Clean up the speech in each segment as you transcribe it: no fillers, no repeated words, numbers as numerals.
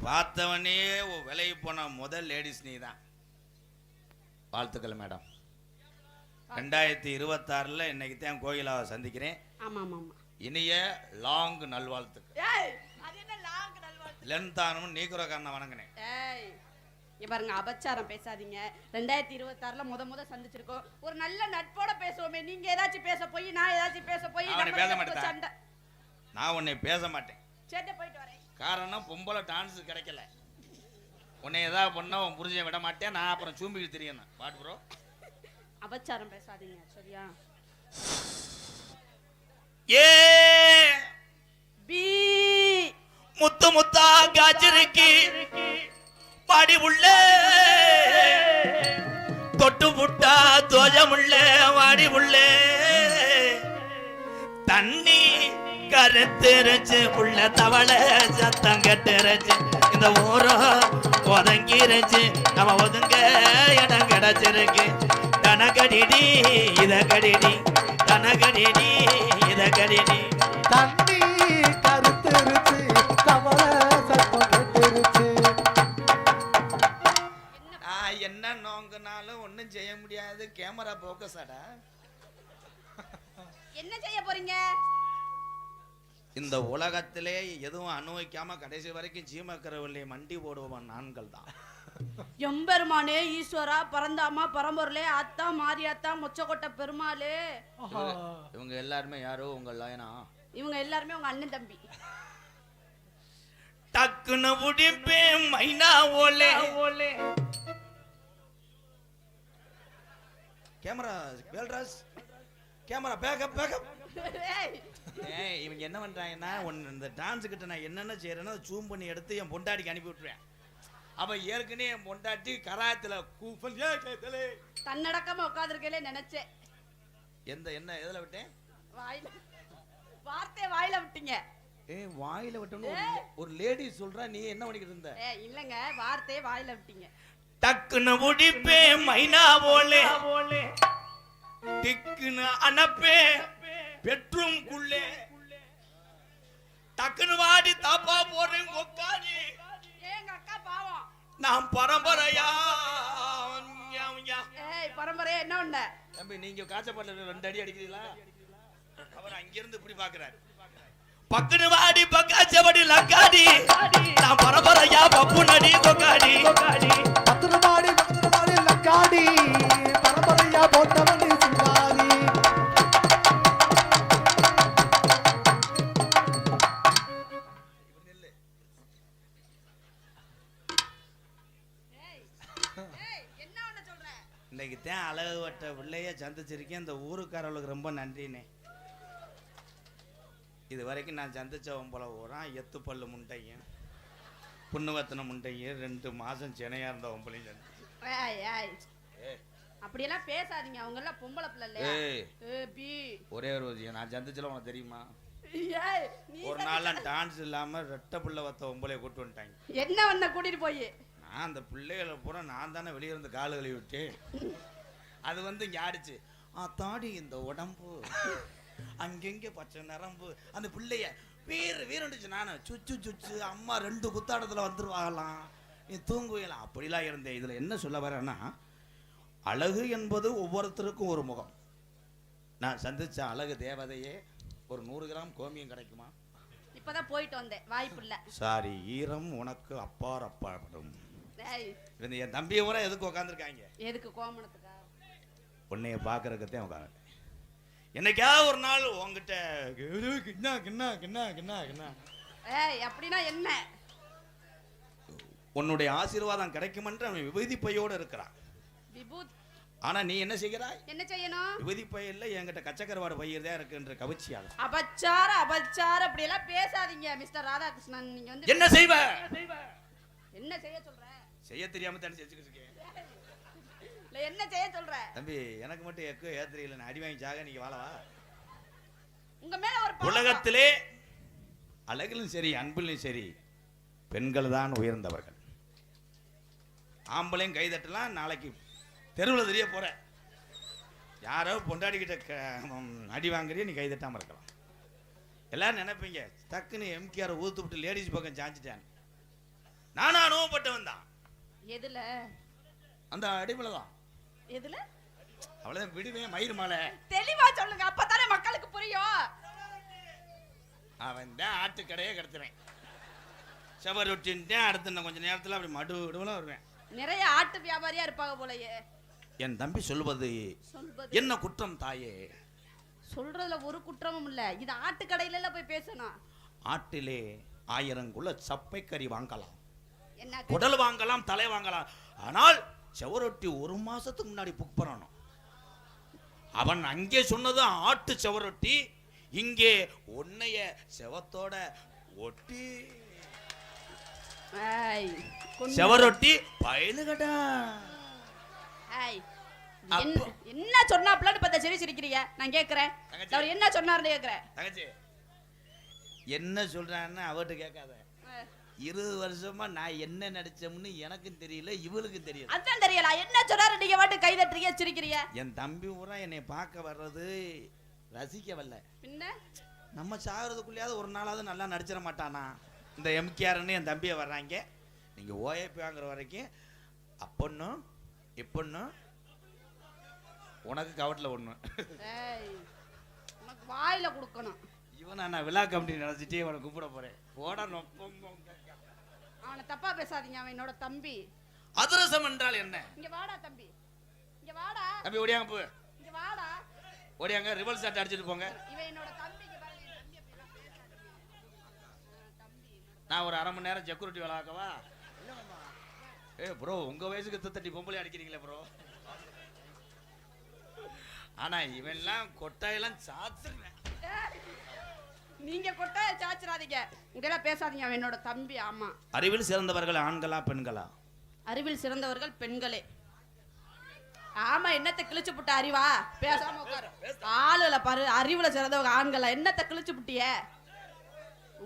பார்த்தவனே விலைக்கு போன முதல் லேடிஸ் நீ தான். வாழ்த்துக்கள் மேடம். 2026 இன்னைக்கு தான் கோகிலாவை சந்திக்கிறேன். இனிய லாங் நல்வாழ்த்துக்கள். லென்தானும் நீக்குறக்காரனை வணங்கினேன். பாருங்க, அபச்சாரம் பேசாதீங்க. 2026 முத சந்திச்சிருக்கோம். ஒரு நல்ல நட்போட பேசுவோமே. நீங்க ஏதாச்சும் பேச போய் நான் ஏதாச்சும் பேச போய் பேச மாட்டேன். நான் உன்னை பேச மாட்டேன். சேட்டை போயிட்டு வரேன். காரணம் பொம்பளை டான்ஸ் கிடைக்கல. உன்னை ஏதாவது பண்ணா உன் புரிஞ்ச விட மாட்டேன். நான் அப்புறம் சூம்பிக்கு தெரியணும். பாட்டு ப்ரோ, அபச்சாரம் பேசாதீங்க சரியா? ஏ பி முத்து முத்தா காஜருக்கு பாடி உள்ள தொட்டு புட்டா தோஜமுள்ள வாடி உள்ள தண்ணி கருத்துருச்சு உள்ள தவளை சத்தம் கட்டுருச்சு. இந்த ஊரம் ஒதங்கிருச்சு, நம்ம ஒதுங்க இடம் கிடைச்சிருக்கு. தனகடிடி இத கடிடி, தனகடிடி இத கடிடி. தண்ணி கருத்துருச்சு தவளை சத்தம் கட்டுருச்சு. என்ன நோங்கினாலும் ஒன்னும் செய்ய முடியாது. கேமரா போக்கஸ் ஆடா. என்ன செய்ய போறீங்க? இந்த உலகத்திலே எதுவும் அனுபவிக்காம கடைசி வரைக்கும் ஜீமக்கரவில்லை மண்டி போடுவோம் நான்கள் தான். எம்பெருமானே, ஈஸ்வரா, பரந்தாமா, பரம்பொருளே, அத்தா, மாரியாத்தா, மொச்சக்கொட்டை பெருமாளே. இவங்க எல்லாருமே யாரோ உங்க லயனா? இவங்க எல்லாருமே உங்க அண்ணன் தம்பி. டக்குன்னு உடிப்பே மைனா Olay Olay. Camera Velraj, camera backup backup. ஏய், இவங்க என்ன பண்றாங்கன்னா, இந்த டான்ஸ் கிட்ட நான் என்னென்ன செய்யறேன்னா ஜூம் பண்ணி எடுத்து என் பொண்டாட்டிக்கு அனுப்பி விட்டுருவேன். அவ ஏற்கனவே என் பொண்டாட்டி கராயத்துல கூப்பல் தன்னடக்கமா உட்கார்ந்திருக்கே நினைச்சேன். என்ன எதுல விட்டேன்? வாயில வார்த்தை வாயில விட்டீங்க. ஏய், வாயில விட்டணும் ஒரு லேடி சொல்றா, நீ என்ன பண்ணிக்கிட்டு இருந்த? இல்லங்க, வார்த்தையே வாயில விட்டீங்க. டக்குன்னு உடிப்பே மைனா போலே டிக்குன்னு அனப்பே பெட்ரூம் குள்ளே டக்குன்னு வாடி தாப்பா போறேன் கொக்காடி. ஏங்க அக்கா பாவம். நான் பரம்பரையா. ஏய், பரம்பரையா என்ன பண்ண? தம்பி, நீங்க காச்சப்பட்ட 2 அடி அடிக்கிறீங்களா? அவர் அங்கிருந்து இப்படி பாக்குறாரு. பக்குனு வாடி பக்காச்சபடி லக்காடி. நான் பரம்பரையா பப்பு நடி கொக்காடி. பத்திரமாடி பத்திரமாடி லக்காடி. பரம்பரையா போட்டவனி சிங்காரி. இன்னைக்கு தான் அழகு வட்ட பிள்ளைய சந்திச்சிருக்கேன். இந்த ஊருக்காரர்களுக்கு ரொம்ப நன்றினே. இது வரைக்கும் நான் சந்திச்சவன் போல ஊரான் எத்து பல்லு முண்டையும் புண்ணுவத்தன முண்டையும் 2 மாசம் சென்னையா இருந்த ஒம்பளையும் சந்திச்சு. அப்படியெல்லாம் பேசாதீங்க. அவங்க எல்லாம் பொம்பளை பிள்ளை. ஒரே ஒரு நான் சந்திச்சல உனக்கு தெரியுமா? ஒரு நாள் டான்ஸ் இல்லாம ரெட்ட பிள்ளை வத்த ஒம்பளைய கூட்டு வந்துட்டாங்க. என்ன வந்த கூட்டிட்டு போய் நான் அந்த பிள்ளைகளை பூரா நான் தானே வெளியே இருந்து காலு கழுவி விட்டு அது வந்து இங்கே ஆடிச்சு. தாடி இந்த உடம்பு அங்கெங்கே பச்சை நரம்பு. அந்த பிள்ளைய வீரண்டுச்சு. நான் சுச்சு சுச்சு அம்மா 2 குத்தாடத்தில் வந்துருவாங்களாம், நீ தூங்குவீங்களாம், அப்படிலாம் இருந்தேன். இதில் என்ன சொல்ல வரேன்னா, அழகு என்பது ஒவ்வொருத்தருக்கும் ஒரு முகம். நான் சந்திச்ச அழகு தேவதையே ஒரு 100 கிராம் கோமியம் கிடைக்குமா? இப்பதான் போயிட்டு வந்தேன், வாய்ப்பு இல்ல. சாரி, ஈரம் உனக்கு அப்பார் அப்பாடும். என் தம்பியை கூட எதுக்கு உட்காந்துருக்காங்க? எதுக்கு? கோமணத்துக்கா? உன்னைய பாக்குறதுக்கே உட்காந்து. என்னைக்காவது ஒரு நாள் உங்ககிட்ட அப்படின்னா என்ன? உன்னுடைய ஆசீர்வாதம் கிடைக்குமென்று அவன் விபூதி பையோடு இருக்கிறான். ஆனா நீ என்ன செய்கிறாய்? என்ன செய்யணும்? விபூதி பை இல்ல, என்கிட்ட கச்சக்கரவாடு பையதான் இருக்குன்ற கவிச்சியாக. அபச்சாரம் அபச்சாரம் அப்படி எல்லாம் பேசாதீங்க மிஸ்டர் ராதாகிருஷ்ணன். நீங்க வந்து என்ன செய்வ? என்ன செய்ய சொல்ற? செய்ய தெரியாம தானே செஞ்சுக்கிட்டு இருக்கேன். என்ன செய்ய சொல்ற? தம்பி, எனக்கு மட்டும் எக்கு ஏத்திரியில நான் அடி வாங்கி சாக நீங்க வாழவா? உங்க மேல ஒரு உலகத்திலே அழகிலும் சரி அன்பிலும் சரி பெண்கள் தான் உயர்ந்தவர்கள். ஆம்பளையும் கை தட்டலாம். நாளைக்கு தெருவில் தெரிய போற யாரோ பொண்டாடிக்கிட்ட அடி வாங்குறிய நீ கை தட்டாம இருக்கலாம். எல்லாரும் நினைப்பீங்க டக்குன்னு எம்கேஆர் ஊத்து விட்டு லேடிஸ் பக்கம் சாஞ்சிட்டான். நானும் அனுபவப்பட்டவன் தான். எதுல? அந்த அடிமலை தான். எதுல? அவ்வளவுதான் விடுவேன் மயிர் மாலை. தெளிவா சொல்லுங்க, அப்பதானே மக்களுக்கு புரியும். அவன் தான் ஆட்டுக்கடையே கிடத்துறேன். செவரொட்டின்ட்டேன். அடுத்து இன்னும் கொஞ்சம் நேரத்தில் அப்படி மடு விடுவலாம் வருவேன். நிறைய ஆட்டு வியாபாரியா இருப்பாங்க போலயே. என் தம்பி சொல்வது என்ன குற்றம் தாயே? சொல்றதுல ஒரு குற்றமும் இல்ல. இது ஆட்டு கடையில போய் பேசணும். ஆட்டிலே 1000 குள்ள சப்பை கறி வாங்கலாம், என்ன குடல் வாங்கலாம், தலை வாங்கலாம். ஆனால் செவரொட்டி 1 மாசத்துக்கு முன்னாடி புக் பண்ணணும். அவன் அங்கே சொன்னது ஆட்டு செவரொட்டி, இங்கே உன்னைய செவத்தோட ஒட்டி செவரொட்டி பயலுகடா. என்ன சொன்னாப்லன்னு பத்த சரி சிரிக்கிறீங்க. நான் கேக்குறேன், அவர் என்ன சொன்னாருன்னு கேக்குறேன். தங்கச்சி என்ன சொல்றான்னு அவர்கிட்ட கேட்காத. 20 வருஷமா நான் என்ன நடிச்சோம்னு எனக்கும் தெரியல, இவளுக்கும் தெரியல. அதான் தெரியல. என்ன சொன்னாரு நீங்க வாட்டு கை தட்டுறீங்க சிரிக்கிறீங்க. என் தம்பி பூரா என்னை பார்க்க வர்றது ரசிக்க வரல. பின்ன நம்ம சாகிறதுக்குள்ளேயாவது ஒரு நாளாவது நல்லா நடிச்சிட மாட்டானா? இந்த எம்கேஆர்னு என் தம்பியை வர்றாங்க. நீங்க ஓஏபி வாங்குற வரைக்கும் அப்பொன்னும் இப்பொன்னும் உனக்கு கவட்டில் ஒண்ணு. உனக்கு வாயில கொடுக்கணும். இவன் நான் விழா கமிட்டி நினைச்சிட்டே இவனை கூப்பிட போறேன். போட அவனை தப்பா பேசாதீங்க, அவன் என்னோட தம்பி. அதிரசம் என்றால் என்ன? இங்க வாடா தம்பி, இங்க வாடா தம்பி. ஓடியாங்க போ, இங்க வாடா. ஓடியாங்க. ரிவல்ஸ் ஷாட் அடிச்சிட்டு போங்க. இவன் என்னோட தம்பி. இங்க பாருங்க, என் தம்பி அப்படி எல்லாம் பேசாதீங்க. தம்பி நான் ஒரு 1/2 மணி நேரம் செக்யூரிட்டி வேலை ஆக்கவா? ப்ரோ உங்க வயசுக்கு தட்டி பொம்பளை அடிக்கிறீங்களே ப்ரோ. ஆனா இவன்லாம் கொட்டாயெல்லாம் சாத்துறேன். நீங்க கொட்டாய சாச்சிராதீங்க, இதெல்லாம் பேசாதீங்க. அவன் என்னோட தம்பி. ஆமா. அறிவில் சிறந்தவர்கள் ஆண்களா பெண்களா? அறிவில் சிறந்தவர்கள் பெண்களே. ஆமா. என்னத்தை கிழிச்சு புட்ட அறிவா? பேசாம உட்காரு. ஆளுல பாரு, அறிவுல சிறந்தவங்க ஆண்களா? என்னத்தை கிழிச்சு புட்டிய?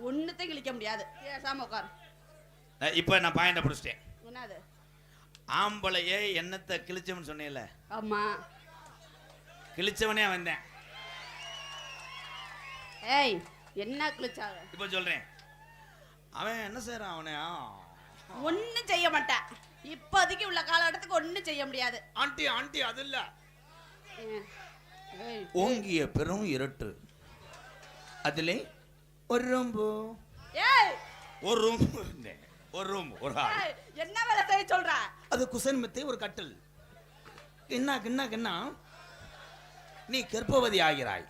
ஒண்ணுத்தையும் கிழிக்க முடியாது. பேசாம உட்காரு. இப்ப நான் பாயிண்ட புடிச்சிட்டேன். என்னது? ஆம்பளையே என்னத்தை கிழிச்சவன் சொன்னேல? ஆமா. கிழிச்சவனே வந்தேன். ஏய், என்ன கிழிச்சாங்க? இப்ப சொல்றேன். அவன் என்ன செய்யறான்? அவனே ஒண்ணும் செய்ய மாட்டான். இப்போதைக்கு உள்ள காலகட்டத்துக்கு ஒண்ணும் செய்ய முடியாது. ஆண்டி ஆண்டி அது இல்ல. ஓங்கிய பெரும் இருட்டு, அதிலே ஒரு ரூம்பு. ஏய், ஒரு ரூம், ஒரு ரூம், ஒரு ஹால். என்ன வேலை செய்ய சொல்ற? அது குசன் மெத்தை, ஒரு கட்டில். என்ன நீ கர்ப்பவதி ஆகிறாய்.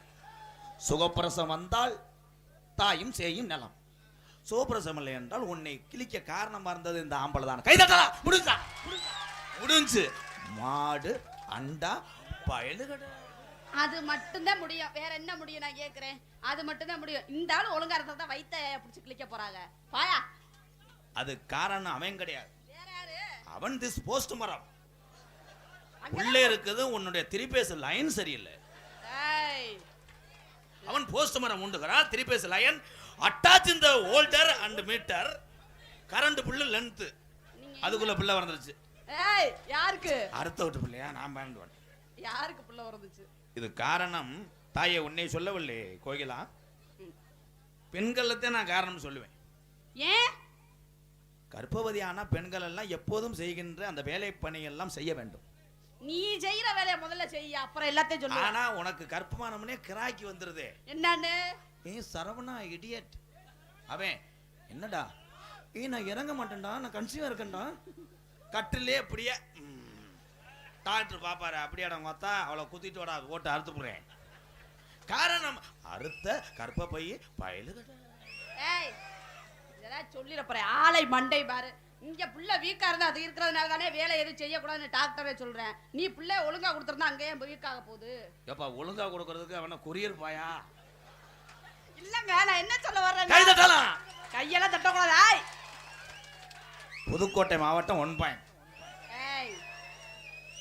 சுகப்பிரசம் வந்தால் தாயும் சேயும் நலம். சுகப்பிரசம் இல்லை என்றால் உன்னை கிழிக்க காரணமா இருந்தது இந்த ஆம்பளை தான். கைதட்டலாம். முடிஞ்சு. மாடு அண்டா பயலுகடா. அது மட்டும்தான் முடியும். வேற என்ன முடியும் நான் கேக்குறேன்? அது மட்டும்தான் முடியும். இந்த ஆளு ஒழுங்கா இருந்தா தான் வயித்தை பிடிச்சி கிழிக்க போறாங்க. பாயா. அது காரணம் அவன் கிடையாது. வேற யாரு? அவன் திஸ் போஸ்ட் மரம். உள்ளே இருக்குது உன்னுடைய திரிபேஸ் லைன் சரியில்லை. அவன் போஸ்ட் மரம் உண்டுகிறான். திரிபேஸ் லைன் அட்டாச் இந்த ஹோல்டர் அண்ட் மீட்டர். கரண்ட் புல்லு லென்த். அதுக்குள்ள பிள்ளை வந்துருச்சு. ஏய், யாருக்கு? அடுத்த வீட்டு பிள்ளையா? நான் பயந்து வந்தேன். யாருக்கு பிள்ளை வந்துச்சு? இது காரணம் தாயே உன்னை சொல்லவில்லை கோகிலா. பெண்களத்தை நான் காரணம் சொல்லுவேன். ஏன்? கர்ப்பவதி ஆனா பெண்கள் எல்லாம் எப்போதும் செய்கின்ற அந்த வேலை பணி எல்லாம் செய்ய வேண்டும். நீ செய்யற வேலையை முதல்ல செய்ய, அப்புறம் எல்லாத்தையும் சொல்லு. ஆனா உனக்கு கர்ப்பமானவனே கிராக்கி வந்துருது. என்னன்னு? சரவணா இடியட். அவன் என்னடா நான் இறங்க மாட்டேன்டா, நான் கன்சீவா இருக்கேன்டா. கட்டிலே அப்படியே டாக்டர் பாப்பாரு. அப்படியே மொத்தா அவளை குத்திட்டு வாடா, ஓட்டு அறுத்து போடுறேன். காரணம் அறுத்த கர்ப்பப்பை பயலுகடா. ஏய், இதெல்லாம் சொல்லிட போறேன். ஆளை மண்டை பாரு. இங்க புள்ள வீக்கா இருந்தா அது இருக்கிறதுனால தானே வேலை எதுவும் செய்யக்கூடாதுன்னு டாக்டரே சொல்றேன். நீ புள்ள ஒழுங்கா கொடுத்துருந்தா அங்கேயே வீக்காக போகுது. ஏப்பா ஒழுங்கா கொடுக்கறதுக்கு அவன கொரியர் பாயா? இல்லங்க, நான் என்ன சொல்ல வர்றேன்? கையெல்லாம் தட்டக்கூடாது. புதுக்கோட்டை மாவட்டம் 1 பாயிண்ட். ஏய்,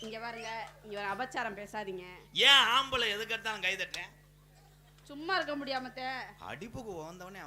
இங்க பாருங்க, இங்க ஒரு அபச்சாரம் பேசாதீங்க. ஏன் ஆம்பளை எதுக்கு எடுத்தாலும் கை தட்டேன்? சும்மா இருக்க முடியாம அடிப்புக்கு வந்தவனே